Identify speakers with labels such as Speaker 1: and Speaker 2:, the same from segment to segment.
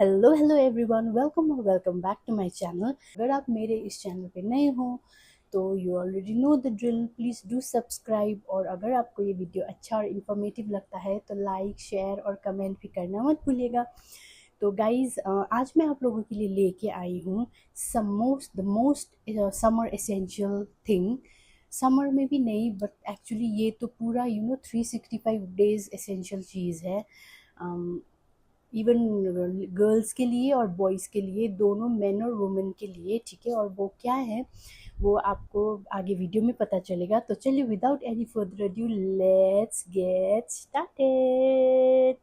Speaker 1: Hello everyone, welcome और welcome back to my channel. अगर आप मेरे इस चैनल पे नए हो तो you already know the drill, please do subscribe. और अगर आपको ये वीडियो अच्छा और इन्फॉर्मेटिव लगता है तो लाइक, शेयर और कमेंट भी करना मत भूलिएगा। तो गाइज़, आज मैं आप लोगों के लिए लेके आई हूँ the most summer essential thing. Summer में भी नहीं, बट एक्चुअली ये तो पूरा 365 डेज एसेंशियल चीज़ है। इवन गर्ल्स के लिए और बॉयज़ के लिए, दोनों मेन और वुमेन के लिए, ठीक है। और वो क्या है वो आपको आगे वीडियो में पता चलेगा। तो चलिए, without any further adieu, let's get started.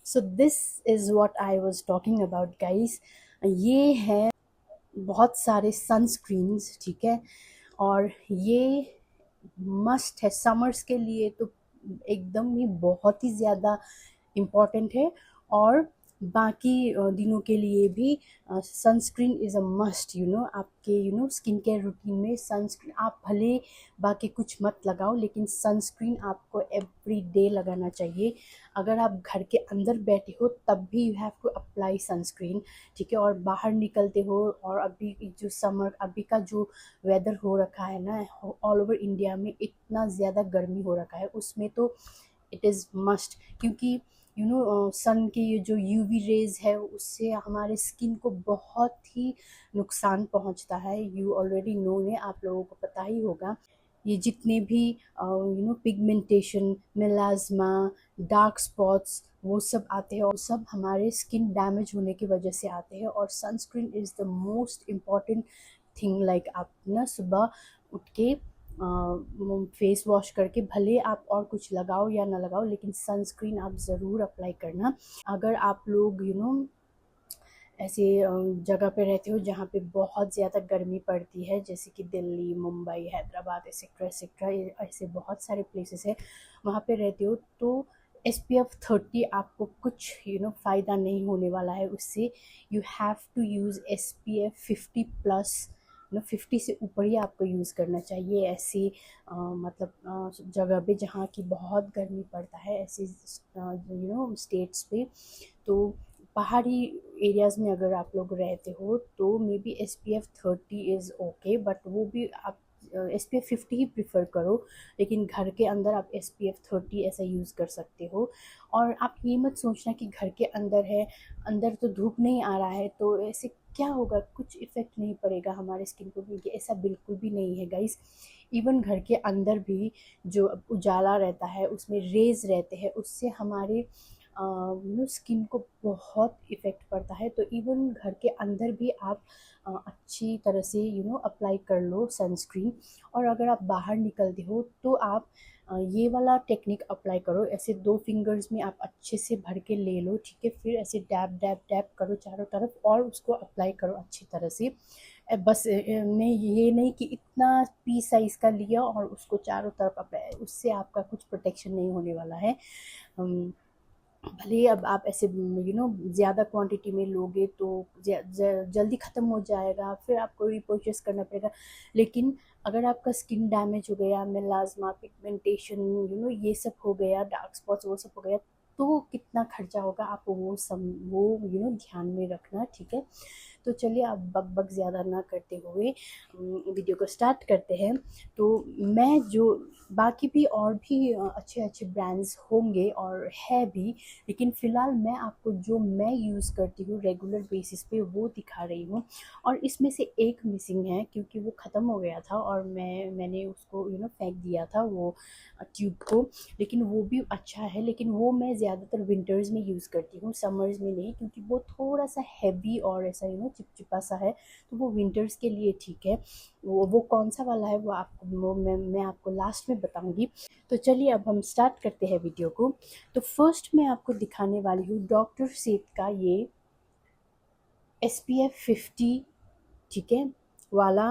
Speaker 1: So this is what I was talking about guys. ये है बहुत सारे सनस्क्रीन्स, ठीक है। और ये मस्ट है समर्स के लिए, तो एकदम ही बहुत ही ज़्यादा इम्पॉर्टेंट है। और बाकी दिनों के लिए भी सनस्क्रीन इज़ अ मस्ट। आपके स्किन केयर रूटीन में सनस्क्रीन, आप भले बाकी कुछ मत लगाओ लेकिन सनस्क्रीन आपको एवरी डे लगाना चाहिए। अगर आप घर के अंदर बैठे हो तब भी you have to apply sunscreen, ठीक है। और बाहर निकलते हो, और अभी जो समर अभी का जो वेदर हो रखा है ना, ऑल ओवर इंडिया में इतना ज़्यादा गर्मी हो रखा है, उसमें तो इट इज़ मस्ट। क्योंकि सन के ये जो यूवी रेज है उससे हमारे स्किन को बहुत ही नुकसान पहुंचता है। यू ऑलरेडी नो है, आप लोगों को पता ही होगा। ये जितने भी पिगमेंटेशन, मेलाज्मा, डार्क स्पॉट्स, वो सब आते हैं, और सब हमारे स्किन डैमेज होने की वजह से आते हैं। और sunscreen is the most important thing. Like आप ना सुबह उठ के फेस वॉश करके, भले आप और कुछ लगाओ या ना लगाओ, लेकिन सनस्क्रीन आप ज़रूर अप्लाई करना। अगर आप लोग ऐसे जगह पे रहते हो जहाँ पे बहुत ज़्यादा गर्मी पड़ती है, जैसे कि दिल्ली, मुंबई, हैदराबाद, एक्सेट्रा एक्सेट्रा, ऐसे बहुत सारे प्लेसेस है, वहाँ पे रहते हो, तो SPF 30 आपको कुछ फ़ायदा नहीं होने वाला है उससे। You have to use SPF 50+। 50 से ऊपर ही आपको यूज़ करना चाहिए ऐसी मतलब जगह पे जहाँ की बहुत गर्मी पड़ता है, ऐसे स्टेट्स पे। तो पहाड़ी एरियाज़ में अगर आप लोग रहते हो तो may be SPF 30 is okay, but वो भी आप SPF 50 ही प्रिफर करो। लेकिन घर के अंदर आप SPF 30 ऐसा यूज़ कर सकते हो। और आप ये मत सोचना कि घर के अंदर है, अंदर तो धूप नहीं आ रहा है तो ऐसे क्या होगा, कुछ इफ़ेक्ट नहीं पड़ेगा हमारे स्किन को, क्योंकि ऐसा बिल्कुल भी नहीं है गाइस। इवन घर के अंदर भी जो उजाला रहता है, उसमें रेज रहते हैं, उससे हमारे स्किन को बहुत इफ़ेक्ट पड़ता है। तो इवन घर के अंदर भी आप अच्छी तरह से अप्लाई कर लो सनस्क्रीन। और अगर आप बाहर निकलते हो तो आप ये वाला टेक्निक अप्लाई करो। ऐसे 2 फिंगर्स में आप अच्छे से भर के ले लो, ठीक है। फिर ऐसे डैब डैब डैब करो चारों तरफ और उसको अप्लाई करो अच्छी तरह से। बस नहीं, ये नहीं कि इतना पी साइज़ का लिया और उसको चारों तरफ अप्लाई, उससे आपका कुछ प्रोटेक्शन नहीं होने वाला है। भले ही अब आप ऐसे ज़्यादा क्वांटिटी में लोगे तो जल्दी ख़त्म हो जाएगा, फिर आपको रिपर्चेस करना पड़ेगा। लेकिन अगर आपका स्किन डैमेज हो गया, मेलाज्मा, पिगमेंटेशन, ये सब हो गया, डार्क स्पॉट्स वो सब हो गया, तो कितना खर्चा होगा, आप वो ध्यान में रखना, ठीक है। तो चलिए, आप बक बक ज़्यादा ना करते हुए वीडियो को स्टार्ट करते हैं। तो मैं जो बाकी भी और भी अच्छे अच्छे ब्रांड्स होंगे और है भी, लेकिन फ़िलहाल मैं आपको जो मैं यूज़ करती हूँ रेगुलर बेसिस पे वो दिखा रही हूँ। और इसमें से एक मिसिंग है क्योंकि वो ख़त्म हो गया था और मैंने उसको फेंक दिया था वो ट्यूब को। लेकिन वो भी अच्छा है, लेकिन वो मैं ज़्यादातर विंटर्स में यूज़ करती हूँ, समर्स में नहीं, क्योंकि वो थोड़ा सा हैवी और ऐसा चिपचिपा सा है। तो वो विंटर्स के लिए ठीक है। वो कौन सा वाला है वो आपको मैं आपको लास्ट में बताऊंगी। तो चलिए, अब हम स्टार्ट करते हैं वीडियो को। तो फर्स्ट मैं आपको दिखाने वाली हूँ डॉक्टर सेथ का ये SPF 50, ठीक है, वाला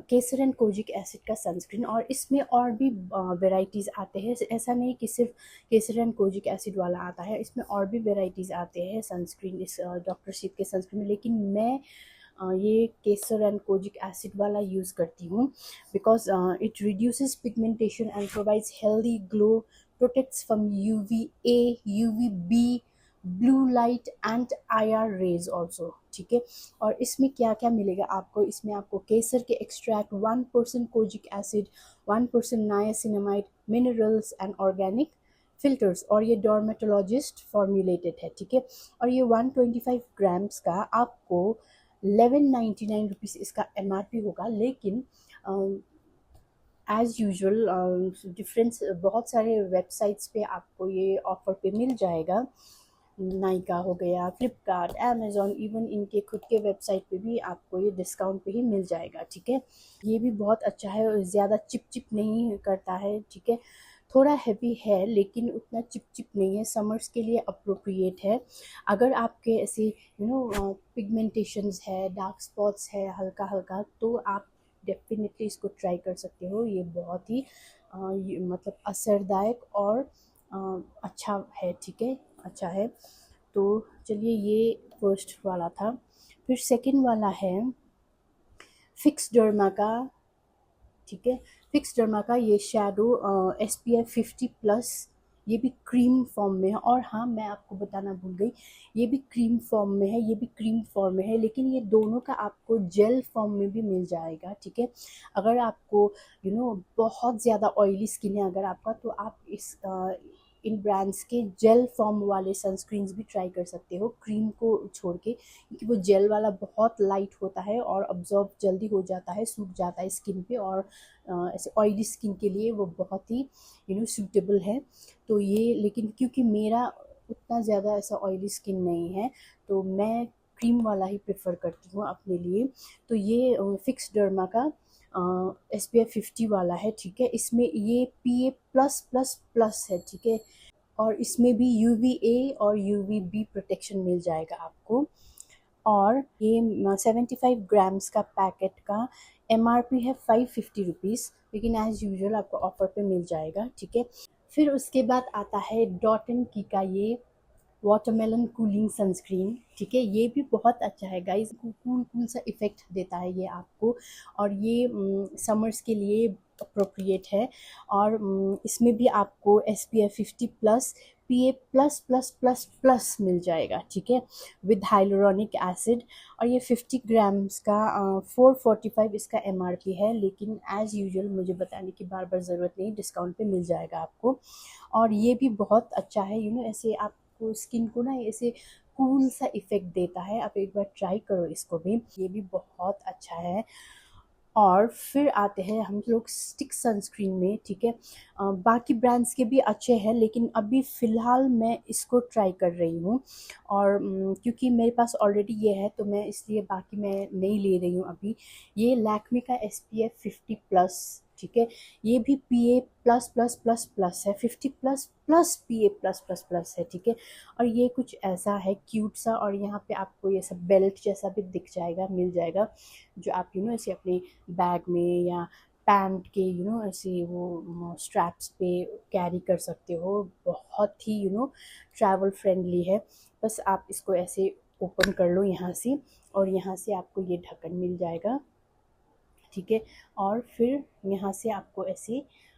Speaker 1: केसर एंड कोजिक एसिड का सनस्क्रीन। और इसमें और भी वेराइटीज़ आते हैं, ऐसा नहीं कि सिर्फ केसर एंड कोजिक एसिड वाला आता है, इसमें और भी वेराइटीज़ आते हैं सनस्क्रीन, इस डॉक्टर सेथ के सनस्क्रीन में। लेकिन मैं ये केसर एंड कोजिक एसिड वाला यूज़ करती हूँ, because it reduces pigmentation and provides healthy glow, protects from UVA, UVB, blue light and IR rays also, ठीक है। और इसमें क्या क्या मिलेगा आपको, इसमें आपको केसर के extract, 1% kojic acid, 1% niacinamide, minerals and organic filters, और ये डर्मेटोलॉजिस्ट फॉर्मुलेटेड है, ठीक है। और ये 125 ग्राम्स का आपको 1199 रुपीज़ इसका MRP होगा, लेकिन एज़ यूजुअल डिफरेंस बहुत सारे वेबसाइट्स पे आपको ये ऑफ़र पे मिल जाएगा। नायका हो गया, फ्लिपकार्ट, अमेज़ॉन, इवन इनके खुद के वेबसाइट पे भी आपको ये डिस्काउंट पे ही मिल जाएगा, ठीक है। ये भी बहुत अच्छा है और ज़्यादा चिप चिप नहीं करता है, ठीक है। थोड़ा हैवी है लेकिन उतना चिप चिप नहीं है, समर्स के लिए अप्रोप्रिएट है। अगर आपके ऐसे पिगमेंटेशंस है, डार्क स्पॉट्स है हल्का हल्का, तो आप डेफिनेटली इसको ट्राई कर सकते हो। ये बहुत ही मतलब असरदायक और अच्छा है, ठीक है, अच्छा है। तो चलिए, ये फर्स्ट वाला था। फिर सेकंड वाला है फिक्स डर्मा का, ठीक है। फिक्स डर्मा का ये शैडो SPF 50+, ये भी क्रीम फॉर्म में है। और हाँ, मैं आपको बताना भूल गई, ये भी क्रीम फॉर्म में है, ये भी क्रीम फॉर्म में है, लेकिन ये दोनों का आपको जेल फॉर्म में भी मिल जाएगा, ठीक है। अगर आपको बहुत ज़्यादा ऑयली स्किन है अगर आपका, तो आप इन ब्रांड्स के जेल फॉर्म वाले सनस्क्रीन्स भी ट्राई कर सकते हो, क्रीम को छोड़ के, क्योंकि वो जेल वाला बहुत लाइट होता है और अब्जॉर्ब जल्दी हो जाता है, सूख जाता है स्किन पे, और ऐसे ऑयली स्किन के लिए वो बहुत ही सूटेबल है। तो ये, लेकिन क्योंकि मेरा उतना ज़्यादा ऐसा ऑयली स्किन नहीं है, तो मैं क्रीम वाला ही प्रेफर करती हूँ अपने लिए। तो ये फिक्स डर्मा का SPF 50 वाला है, ठीक है। इसमें ये PA+++ है, ठीक है। और इसमें भी UVA और UVB प्रोटेक्शन मिल जाएगा आपको। और ये 75 ग्राम्स का पैकेट का MRP है 550 रुपीज़, लेकिन एज़ यूजुअल आपको ऑफ़र पे मिल जाएगा, ठीक है। फिर उसके बाद आता है डॉट एंड की का ये वाटरमेलन कूलिंग सनस्क्रीन, ठीक है। ये भी बहुत अच्छा है गाइस, कूल कूल सा इफ़ेक्ट देता है ये आपको, और ये समर्स के लिए अप्रोप्रिएट है। और इसमें भी आपको SPF 50+, PA++++ मिल जाएगा, ठीक है, विद हाइलोरॉनिक एसिड। और ये 50 ग्राम्स का 445 इसका MRP है, लेकिन एज़ यूजुअल मुझे बताने की बार बार ज़रूरत नहीं, डिस्काउंट पे मिल जाएगा आपको। और ये भी बहुत अच्छा है, ऐसे आपको स्किन को ना ऐसे कूल सा इफ़ेक्ट देता है। आप एक बार ट्राई करो इसको भी, ये भी बहुत अच्छा है। और फिर आते हैं हम लोग स्टिक सनस्क्रीन में, ठीक है। बाकी ब्रांड्स के भी अच्छे हैं, लेकिन अभी फ़िलहाल मैं इसको ट्राई कर रही हूँ। और क्योंकि मेरे पास ऑलरेडी ये है, तो मैं इसलिए बाकी मैं नहीं ले रही हूँ अभी। ये लैक्मे का SPF 50+, ठीक है। ये भी PA++++ है, 50++ PA+++ है, ठीक है। और ये कुछ ऐसा है क्यूट सा, और यहाँ पे आपको ये सब बेल्ट जैसा भी दिख जाएगा, मिल जाएगा, जो आप ऐसे अपने बैग में या पैंट के ऐसे वो स्ट्रैप्स पे कैरी कर सकते हो। बहुत ही ट्रैवल फ्रेंडली है। बस आप इसको ऐसे ओपन कर लो यहाँ से, और यहाँ से आपको ये ढक्कन मिल जाएगा, ठीक है। और फिर यहाँ से आपको ऐसे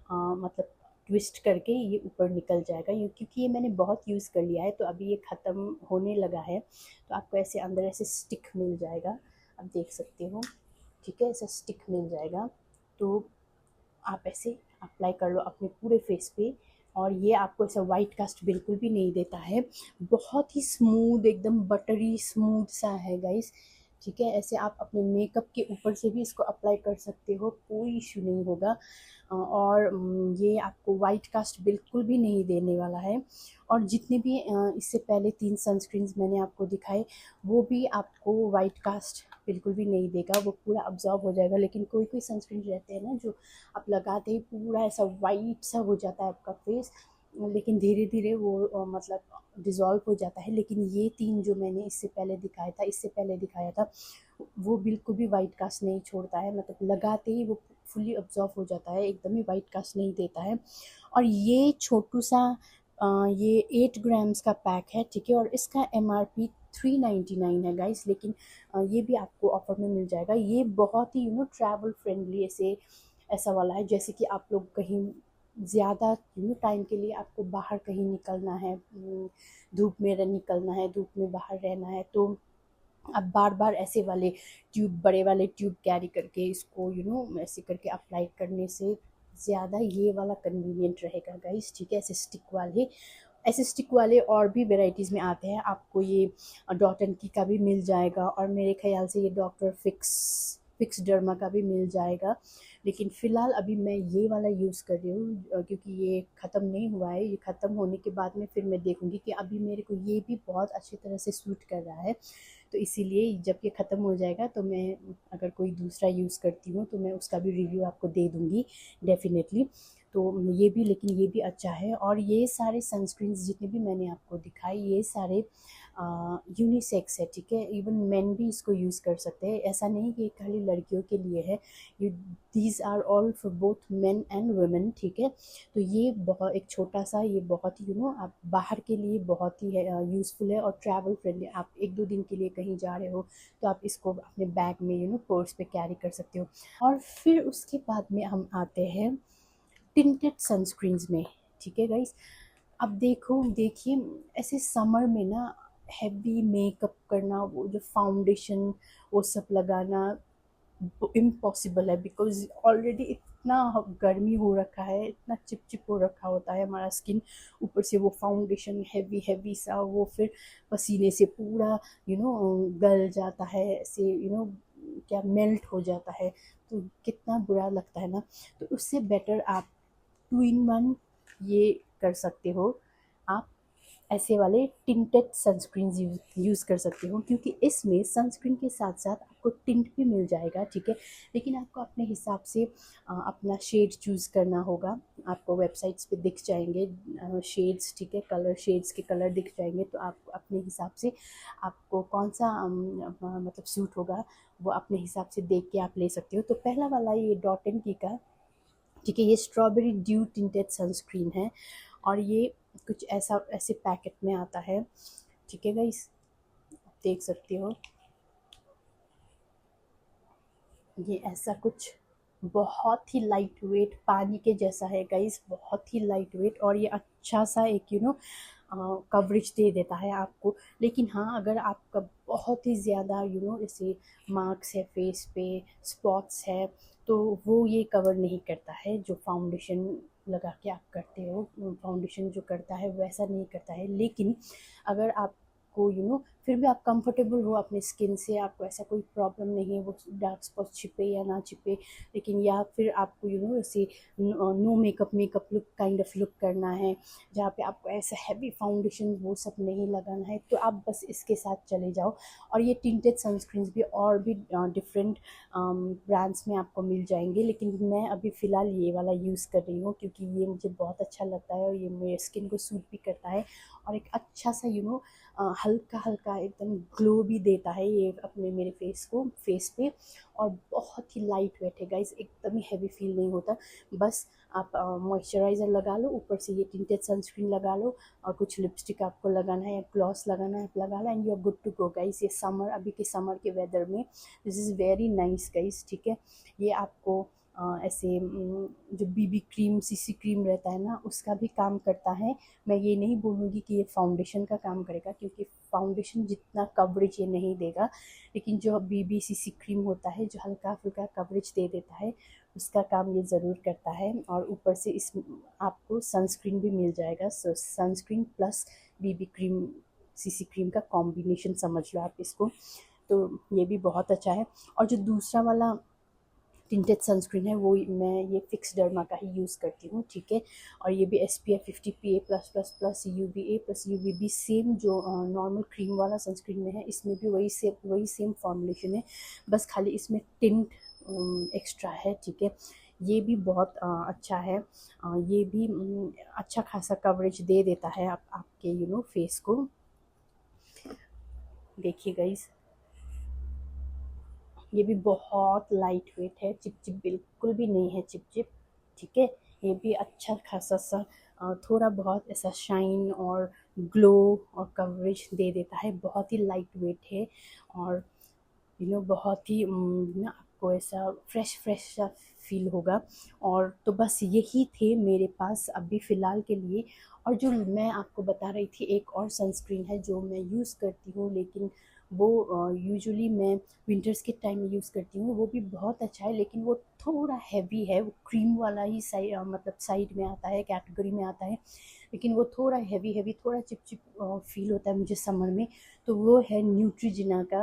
Speaker 1: मतलब ट्विस्ट करके ये ऊपर निकल जाएगा। ये क्योंकि ये मैंने बहुत यूज़ कर लिया है, तो अभी ये ख़त्म होने लगा है, तो आपको ऐसे अंदर ऐसे स्टिक मिल जाएगा, आप देख सकते हो, ठीक है। ऐसा स्टिक मिल जाएगा, तो आप ऐसे अप्लाई कर लो अपने पूरे फेस पे। और ये आपको ऐसा वाइट कास्ट बिल्कुल भी नहीं देता है, बहुत ही स्मूथ, एकदम बटरी स्मूथ सा है गाइस, ठीक है। ऐसे आप अपने मेकअप के ऊपर से भी इसको अप्लाई कर सकते हो, कोई इशू नहीं होगा। और ये आपको वाइट कास्ट बिल्कुल भी नहीं देने वाला है। और जितने भी इससे पहले 3 सनस्क्रीन्स मैंने आपको दिखाए, वो भी आपको वाइट कास्ट बिल्कुल भी नहीं देगा, वो पूरा अब्जॉर्ब हो जाएगा। लेकिन कोई कोई सनस्क्रीन रहते हैं ना, जो आप लगाते ही पूरा ऐसा वाइट सा हो जाता है आपका फेस, लेकिन धीरे धीरे वो मतलब डिज़ोल्व हो जाता है। लेकिन ये 3 जो मैंने इससे पहले दिखाया था, वो बिल्कुल भी वाइट कास्ट नहीं छोड़ता है, मतलब लगाते ही वो फुली अब्जॉर्ब हो जाता है, एकदम ही वाइट कास्ट नहीं देता है। और ये छोटू सा ये 8 ग्राम्स का पैक है, ठीक है। और इसका MRP 399 है गाइस, लेकिन ये भी आपको ऑफर में मिल जाएगा। ये बहुत ही ट्रैवल फ्रेंडली ऐसे ऐसा वाला है, जैसे कि आप लोग कहीं ज़्यादा टाइम के लिए आपको बाहर कहीं निकलना है, धूप में निकलना है, धूप में बाहर रहना है, तो आप बार बार ऐसे वाले ट्यूब, बड़े वाले ट्यूब कैरी करके इसको ऐसे करके अप्लाई करने से ज़्यादा ये वाला कन्वीनियंट रहेगा गाइस, ठीक है। ऐसे स्टिक वाले और भी वेराइटीज़ में आते हैं, आपको ये डॉट एंड की का भी मिल जाएगा, और मेरे ख्याल से ये डॉक्टर फिक्स डर्मा का भी मिल जाएगा। लेकिन फ़िलहाल अभी मैं ये वाला यूज़ कर रही हूँ, क्योंकि ये ख़त्म नहीं हुआ है। ये ख़त्म होने के बाद में फिर मैं देखूँगी कि अभी मेरे को ये भी बहुत अच्छी तरह से सूट कर रहा है, तो इसीलिए जब ये ख़त्म हो जाएगा तो मैं अगर कोई दूसरा यूज़ करती हूँ तो मैं उसका भी रिव्यू आपको दे दूँगी डेफ़िनेटली। तो ये भी, लेकिन ये भी अच्छा है। और ये सारे सनस्क्रीन्स जितने भी मैंने आपको दिखाए, ये सारे यूनिसेक्स है, ठीक है। इवन मेन भी इसको यूज़ कर सकते हैं, ऐसा नहीं कि खाली लड़कियों के लिए है। ये these are all for both men and women, ठीक है। तो ये बहुत एक छोटा सा, ये बहुत ही आप बाहर के लिए बहुत ही यूज़फुल है, और ट्रैवल फ्रेंडली। आप एक दो दिन के लिए कहीं जा रहे हो तो आप इसको अपने बैग में पर्स पे कैरी कर सकते हो। और फिर उसके बाद में हम आते हैं टिंटेड सनस्क्रीन्स में, ठीक है गाइस। अब देखिए, ऐसे समर में ना हैवी मेकअप करना, वो जो फाउंडेशन वो सब लगाना इम्पॉसिबल है, बिकॉज ऑलरेडी इतना गर्मी हो रखा है, इतना चिपचिप हो रखा होता है हमारा स्किन, ऊपर से वो फाउंडेशन हैवी हैवी सा, वो फिर पसीने से पूरा गल जाता है, ऐसे क्या मेल्ट हो जाता है, तो कितना बुरा लगता है ना। तो उससे बेटर आप 2 in 1 ये कर सकते हो, आप ऐसे वाले टिंटेड सनस्क्रीन यूज़ कर सकते हो, क्योंकि इसमें सनस्क्रीन के साथ साथ आपको टिंट भी मिल जाएगा, ठीक है। लेकिन आपको अपने हिसाब से अपना शेड चूज़ करना होगा। आपको वेबसाइट्स पे दिख जाएंगे शेड्स, ठीक है, कलर शेड्स के कलर दिख जाएंगे, तो आप अपने हिसाब से आपको कौन सा मतलब सूट होगा, वो अपने हिसाब से देख के आप ले सकते हो। तो पहला वाला ये डॉट एंड की का, ठीक है, ये स्ट्रॉबेरी ड्यू टिंटेड सनस्क्रीन है, और ये कुछ ऐसा ऐसे पैकेट में आता है, ठीक है गाइस, देख सकते हो ये ऐसा कुछ बहुत ही लाइट वेट पानी के जैसा है गाइस, बहुत ही लाइट वेट, और ये अच्छा सा एक कवरेज दे देता है आपको। लेकिन हाँ, अगर आपका बहुत ही ज़्यादा जैसे मार्क्स है फेस पे, स्पॉट्स है, तो वो ये कवर नहीं करता है, जो फाउंडेशन लगा के आप करते हो, फाउंडेशन जो करता है वैसा नहीं करता है। लेकिन अगर आपको फिर भी आप कंफर्टेबल हो अपने स्किन से, आपको ऐसा कोई प्रॉब्लम नहीं है वो डार्क स्पॉट छिपे या ना छिपे, लेकिन या फिर आपको ऐसे no makeup makeup look kind of look करना है, जहाँ पे आपको ऐसा हैवी फाउंडेशन वो सब नहीं लगाना है, तो आप बस इसके साथ चले जाओ। और ये टिंटेड सनस्क्रीन्स भी और भी डिफरेंट ब्रांड्स में आपको मिल जाएंगे, लेकिन मैं अभी फ़िलहाल ये वाला यूज़ कर रही हूँ, क्योंकि ये मुझे बहुत अच्छा लगता है, और ये मेरे स्किन को सूट भी करता है, और एक अच्छा सा हल्का हल्का एकदम ग्लो भी देता है ये अपने मेरे फेस पे। और बहुत ही लाइट वेट है गाइस, एकदम ही हैवी फील नहीं होता। बस आप मॉइस्चराइज़र लगा लो, ऊपर से ये टिंटेड सनस्क्रीन लगा लो, और कुछ लिपस्टिक आपको लगाना है या ग्लॉस लगाना है, आप लगा लो, and you are good to go guys. ये समर, अभी के समर के वेदर में this is very nice guys, ठीक है। ये आपको ऐसे जो बीबी क्रीम, सीसी क्रीम रहता है ना, उसका भी काम करता है। मैं ये नहीं बोलूँगी कि ये फाउंडेशन का काम करेगा, क्योंकि फाउंडेशन जितना कवरेज ये नहीं देगा, लेकिन जो बीबी सीसी क्रीम होता है, जो हल्का फुल्का कवरेज दे देता है, उसका काम ये ज़रूर करता है। और ऊपर से इस आपको सनस्क्रीन भी मिल जाएगा, so sunscreen plus BB cream, CC cream का कॉम्बिनेशन समझ लो आप इसको, तो ये भी बहुत अच्छा है। और जो दूसरा वाला टिंटेड सनस्क्रीन है, वो मैं ये फिक्स डर्मा का ही यूज़ करती हूँ, ठीक है। और ये भी SPF 50 PA plus plus plus UVA plus UVB, same जो नॉर्मल क्रीम वाला सनस्क्रीन में है, इसमें भी वही सेम फॉर्मुलेशन है, बस खाली इसमें टिंट एक्स्ट्रा है, ठीक है। ये भी बहुत अच्छा है, ये भी अच्छा खासा कवरेज दे देता है आपके फेस को। देखिए गाइस, ये भी बहुत लाइट वेट है, चिपचिप बिल्कुल भी नहीं है चिपचिप, ठीक है। ये भी अच्छा खासा सा थोड़ा बहुत ऐसा शाइन और ग्लो और कवरेज दे देता है। बहुत ही लाइट वेट है और बहुत ही ना आपको ऐसा फ्रेश फ्रेश सा फील होगा। और तो बस यही थे मेरे पास अभी फ़िलहाल के लिए। और जो मैं आपको बता रही थी, एक और सनस्क्रीन है जो मैं यूज़ करती हूँ, लेकिन वो यूजुअली मैं विंटर्स के टाइम में यूज़ करती हूँ। वो भी बहुत अच्छा है, लेकिन वो थोड़ा हैवी है। वो क्रीम वाला ही मतलब साइड में आता है, कैटेगरी में आता है, लेकिन वो थोड़ा हैवी हैवी, थोड़ा चिप फील होता है मुझे समर में। तो वो है न्यूट्रीजिना का।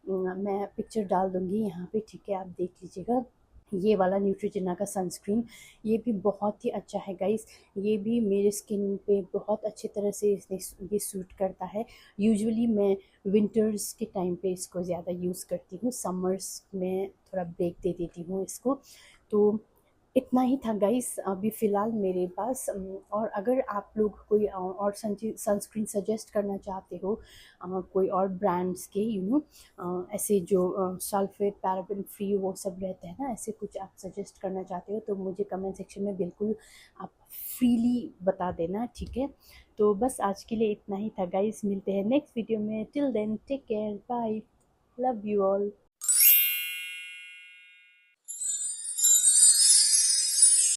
Speaker 1: मैं पिक्चर डाल दूँगी यहाँ पे, ठीक है, आप देख लीजिएगा। ये वाला न्यूट्रीजिना का सनस्क्रीन, ये भी बहुत ही अच्छा है गाइस। ये भी मेरे स्किन पे बहुत अच्छी तरह से इसने ये सूट करता है। यूजुअली मैं विंटर्स के टाइम पे इसको ज़्यादा यूज़ करती हूँ, समर्स में थोड़ा ब्रेक दे देती हूँ इसको। तो इतना ही था गाइस अभी फ़िलहाल मेरे पास। और अगर आप लोग कोई और सनस्क्रीन सजेस्ट करना चाहते हो, कोई और ब्रांड्स के, ऐसे जो सल्फेट पैराबेन फ्री वो सब रहते हैं ना, ऐसे कुछ आप सजेस्ट करना चाहते हो तो मुझे कमेंट सेक्शन में बिल्कुल आप फ्रीली बता देना, ठीक है। तो बस आज के लिए इतना ही था गाइस, मिलते हैं नेक्स्ट वीडियो में। Till then take care, bye, love you all.